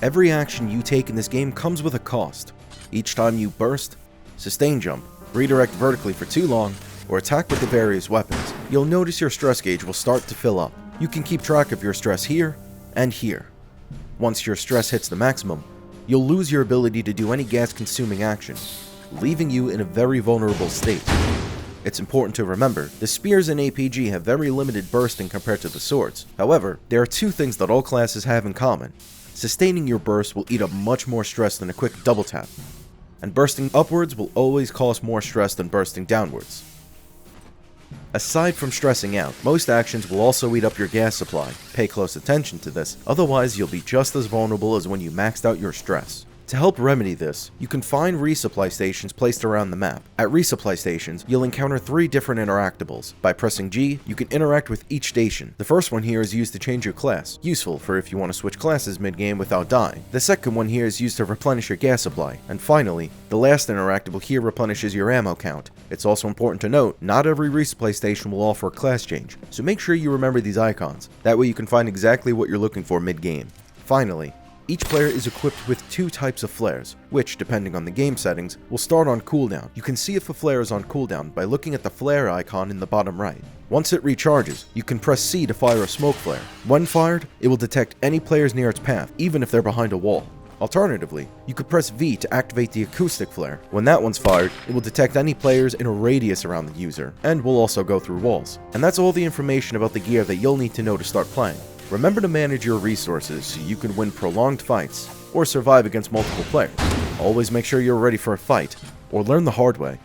Every action you take in this game comes with a cost. Each time you burst, sustain jump, redirect vertically for too long, or attack with the various weapons, you'll notice your stress gauge will start to fill up. You can keep track of your stress here and here. Once your stress hits the maximum, you'll lose your ability to do any gas-consuming action, leaving you in a very vulnerable state. It's important to remember, the spears in APG have very limited bursting compared to the swords. However, there are two things that all classes have in common. Sustaining your burst will eat up much more stress than a quick double tap, and bursting upwards will always cause more stress than bursting downwards. Aside from stressing out, most actions will also eat up your gas supply. Pay close attention to this, otherwise you'll be just as vulnerable as when you maxed out your stress. To help remedy this, you can find resupply stations placed around the map. At resupply stations, you'll encounter 3 different interactables. By pressing G, you can interact with each station. The first one here is used to change your class, useful for if you want to switch classes mid-game without dying. The second one here is used to replenish your gas supply. And finally, the last interactable here replenishes your ammo count. It's also important to note, not every resupply station will offer a class change, so make sure you remember these icons. That way you can find exactly what you're looking for mid-game. Finally, each player is equipped with 2 types of flares, which, depending on the game settings, will start on cooldown. You can see if a flare is on cooldown by looking at the flare icon in the bottom right. Once it recharges, you can press C to fire a smoke flare. When fired, it will detect any players near its path, even if they're behind a wall. Alternatively, you could press V to activate the acoustic flare. When that one's fired, it will detect any players in a radius around the user, and will also go through walls. And that's all the information about the gear that you'll need to know to start playing. Remember to manage your resources so you can win prolonged fights, or survive against multiple players. Always make sure you're ready for a fight, or learn the hard way.